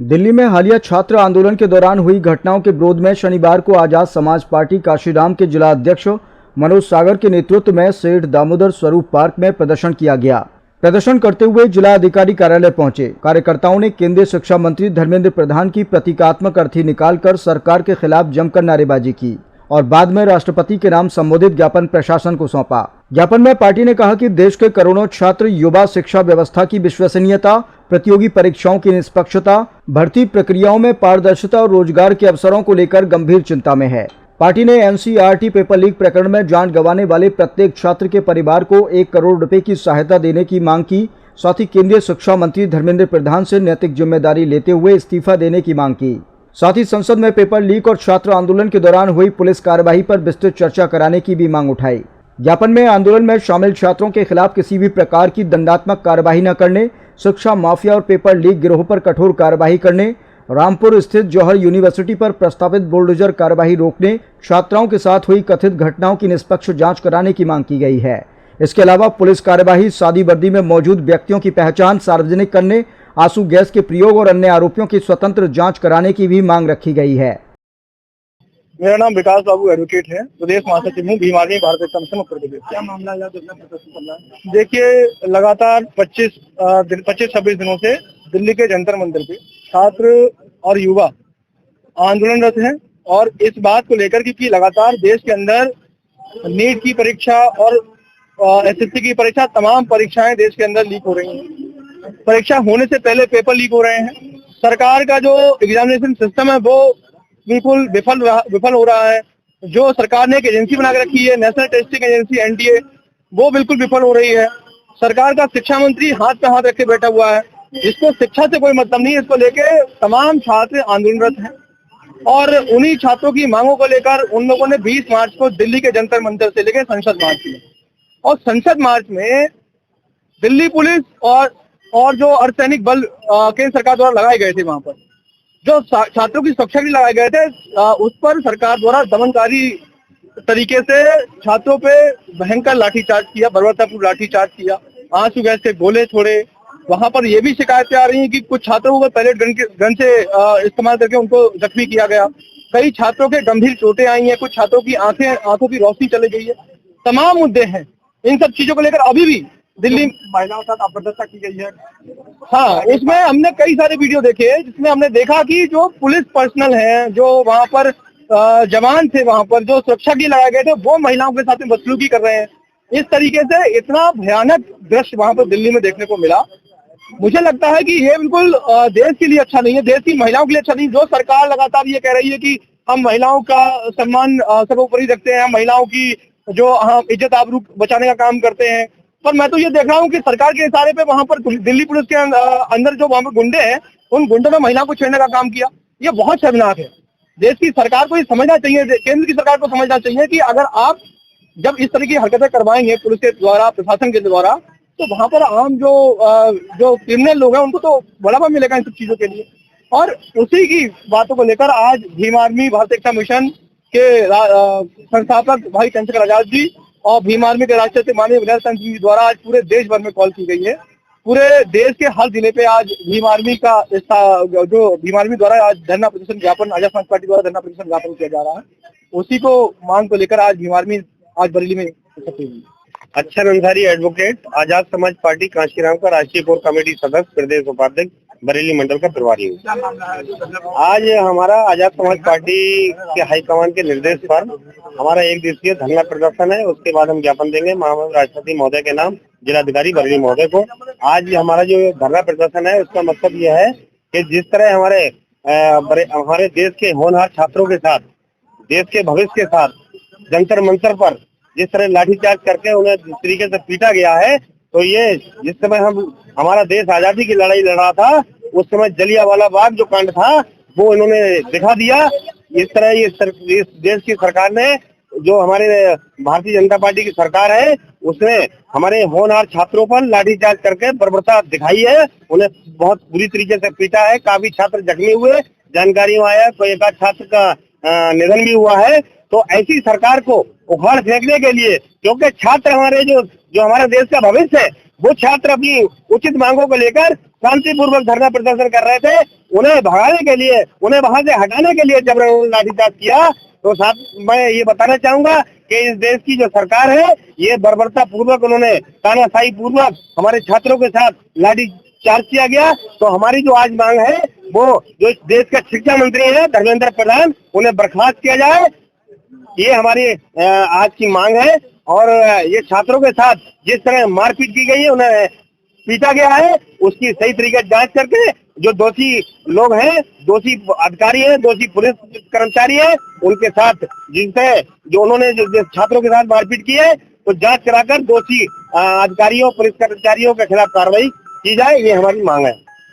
दिल्ली में हालिया छात्र आंदोलन के दौरान हुई घटनाओं के विरोध में शनिवार को आजाद समाज पार्टी काशीराम के जिला अध्यक्ष मनोज सागर के नेतृत्व में सेठ दामोदर स्वरूप पार्क में प्रदर्शन किया गया। प्रदर्शन करते हुए जिला अधिकारी कार्यालय पहुंचे कार्यकर्ताओं ने केंद्रीय शिक्षा मंत्री धर्मेंद्र प्रधान की प्रतीकात्मक अर्थी निकालकर सरकार के खिलाफ जमकर नारेबाजी की और बाद में राष्ट्रपति के नाम संबोधित ज्ञापन प्रशासन को सौंपा। ज्ञापन में पार्टी ने कहा कि देश के करोड़ों छात्र युवा शिक्षा व्यवस्था की विश्वसनीयता, प्रतियोगी परीक्षाओं की निष्पक्षता, भर्ती प्रक्रियाओं में पारदर्शिता और रोजगार के अवसरों को लेकर गंभीर चिंता में है। पार्टी ने एनसीईआरटी पेपर लीक प्रकरण में जान गंवाने वाले प्रत्येक छात्र के परिवार को 1 करोड़ रुपए की सहायता देने की मांग की। साथ ही केंद्रीय शिक्षा मंत्री धर्मेंद्र प्रधान से नैतिक जिम्मेदारी लेते हुए इस्तीफा देने की मांग की। साथ ही संसद में पेपर लीक और छात्र आंदोलन के दौरान हुई पुलिस कार्रवाई पर विस्तृत चर्चा कराने की भी मांग उठाई। ज्ञापन में आंदोलन में शामिल छात्रों के खिलाफ किसी भी प्रकार की दंडात्मक कार्यवाही न करने, शिक्षा माफिया और पेपर लीक गिरोह पर कठोर कार्यवाही करने, रामपुर स्थित जौहर यूनिवर्सिटी पर प्रस्तावित बुलडोजर कार्यवाही रोकने, छात्राओं के साथ हुई कथित घटनाओं की निष्पक्ष जांच कराने की मांग की गई है। इसके अलावा पुलिस कार्यवाही, सादी वर्दी में मौजूद व्यक्तियों की पहचान सार्वजनिक करने, आंसू गैस के प्रयोग और अन्य आरोपियों की स्वतंत्र जांच कराने की भी मांग रखी गई है। मेरा नाम विकास बाबू एडवोकेट है, प्रदेश महासचिव हूँ भीम आर्मी भारतीय कमीशन उत्तर प्रदेश। क्या मामला है? देखिए, लगातार 25-26 दिनों से दिल्ली के जंतर मंदिर पे छात्र और युवा आंदोलनरत हैं और इस बात को लेकर कि लगातार देश के अंदर नीट की परीक्षा और एसएससी की परीक्षा, तमाम परीक्षाएं देश के अंदर लीक हो रही हैं। परीक्षा होने से पहले पेपर लीक हो रहे हैं। सरकार का जो एग्जामिनेशन सिस्टम है वो बिल्कुल विफल हो रहा है। जो सरकार ने एक एजेंसी बना के रखी है, नेशनल टेस्टिंग एजेंसी एनटीए, वो बिल्कुल विफल हो रही है। सरकार का शिक्षा मंत्री हाथ पे हाथ रखे बैठा हुआ है। इसको शिक्षा से कोई मतलब नहीं है। इसको लेके तमाम छात्र आंदोलनरत हैं और उन्हीं छात्रों की मांगों को लेकर उन लोगों ने 20 मार्च को दिल्ली के जंतर मंदिर से लेकर संसद मार्च किया और संसद मार्च में दिल्ली पुलिस और जो अर्धसैनिक बल केंद्र सरकार द्वारा लगाए गए थे, वहां पर जो छात्रों की सुरक्षा के लिए लगाए गए थे, उस पर सरकार द्वारा दमनकारी तरीके से छात्रों पे भयंकर लाठीचार्ज किया, बर्बरतापूर्ण लाठीचार्ज किया, आंसू गैस के गोले छोड़े। वहां पर ये भी शिकायतें आ रही हैं कि कुछ छात्रों को पैलेट गन से इस्तेमाल करके उनको जख्मी किया गया। कई छात्रों के गंभीर चोटें आई हैं, कुछ छात्रों की आंखों की रोशनी चली गई है। तमाम मुद्दे हैं। इन सब चीजों को लेकर अभी भी दिल्ली महिलाओं के साथ आपत्ति की गई है। हाँ, उसमें हमने कई सारे वीडियो देखे जिसमें हमने देखा कि जो पुलिस पर्सनल हैं, जो वहां पर जवान थे, वहां पर जो सुरक्षा के लगाए गए थे, वो महिलाओं के साथ में बदसलूकी कर रहे हैं। इस तरीके से इतना भयानक दृश्य वहां पर दिल्ली में देखने को मिला। मुझे लगता है कि ये बिल्कुल देश के लिए अच्छा नहीं है, देश की महिलाओं के लिए अच्छा नहीं। जो सरकार लगातार ये कह रही है कि हम महिलाओं का सम्मान सर्वोपरि रखते हैं, हम महिलाओं की जो हम इज्जत आबरू बचाने का काम करते हैं, पर मैं तो ये देख रहा हूँ कि सरकार के इशारे पे वहां पर दिल्ली पुलिस के अंदर जो वहां पर गुंडे हैं, उन गुंडों ने महिला को छेड़ने का काम किया। ये बहुत शर्मनाक है। देश की सरकार को ये समझना चाहिए, केंद्र की सरकार को समझना चाहिए कि अगर आप जब इस तरह की हरकतें करवाएंगे पुलिस के द्वारा, प्रशासन के द्वारा, तो वहां पर आम जो क्रिमिनल लोग हैं उनको तो बढ़ावा मिलेगा इन सब चीजों के लिए। और उसी की बातों को लेकर आज भीम आर्मी भारतीय एकता मिशन के संस्थापक भाई चंद्रशेखर आजाद जी और भीम आर्मी के राष्ट्रीय माननीय विनय जी द्वारा आज पूरे देश भर में कॉल की गई है। पूरे देश के हर जिले पे आज भीम आर्मी द्वारा आज धरना प्रदर्शन ज्ञापन, आजाद समाज पार्टी द्वारा धरना प्रदर्शन ज्ञापन किया जा रहा है। उसी को मांग को लेकर आज भीम आर्मी आज बरेली में इकट्ठी हुई। अच्छा अंसारी एडवोकेट, आजाद समाज पार्टी कांशीराम का राष्ट्रीय कोर कमेटी सदस्य, प्रदेश उपाध्यक्ष, बरेली मंडल का प्रभारी हूँ। आज हमारा आजाद समाज पार्टी के हाईकमान के निर्देश पर हमारा 1 दिवसीय धरना प्रदर्शन है। उसके बाद हम ज्ञापन देंगे महामहिम राष्ट्रपति महोदय के नाम, जिलाधिकारी बरेली महोदय को। आज हमारा जो धरना प्रदर्शन है उसका मकसद यह है कि जिस तरह हमारे देश के होनहार छात्रों के साथ, देश के भविष्य के साथ जंतर मंतर पर जिस तरह लाठीचार्ज करके उन्हें जिस तरीके से पीटा गया है, तो ये जिस समय हमारा देश आजादी की लड़ाई लड़ रहा था, उस समय जलियांवाला बाग जो कांड था वो इन्होंने दिखा दिया। इस तरह इस देश की सरकार ने, जो हमारे भारतीय जनता पार्टी की सरकार है, उसने हमारे होनहार छात्रों पर लाठीचार्ज करके बर्बरता दिखाई है। उन्हें बहुत बुरी तरीके से पीटा है। काफी छात्र जख्मी हुए, जानकारी में आया कोई एक छात्र का निधन भी हुआ है। तो ऐसी सरकार को उखाड़ फेंकने के लिए, क्योंकि छात्र हमारे जो हमारे देश का भविष्य है, वो छात्र अपनी उचित मांगों को लेकर शांतिपूर्वक धरना प्रदर्शन कर रहे थे, उन्हें भगाने के लिए, उन्हें वहां से हटाने के लिए जब उन्होंने लाठीचार्ज किया, तो साथ मैं ये बताना चाहूंगा कि इस देश की जो सरकार है, ये बर्बरता पूर्वक उन्होंने तानाशाही पूर्वक हमारे छात्रों के साथ लाठीचार्ज किया गया। तो हमारी जो आज मांग है, वो जो इस देश का शिक्षा मंत्री है धर्मेंद्र प्रधान, उन्हें बर्खास्त किया जाए, ये हमारी आज की मांग है। और ये छात्रों के साथ जिस तरह मारपीट की गई है, उन्हें पीटा गया है, उसकी सही तरीके से जांच करके जो दोषी लोग हैं, दोषी अधिकारी हैं, दोषी पुलिस कर्मचारी हैं, उनके साथ जिनसे जो उन्होंने जो छात्रों के साथ मारपीट की है, तो जांच कराकर दोषी अधिकारियों, पुलिस कर्मचारियों के खिलाफ कार्रवाई की जाए, ये हमारी मांग है।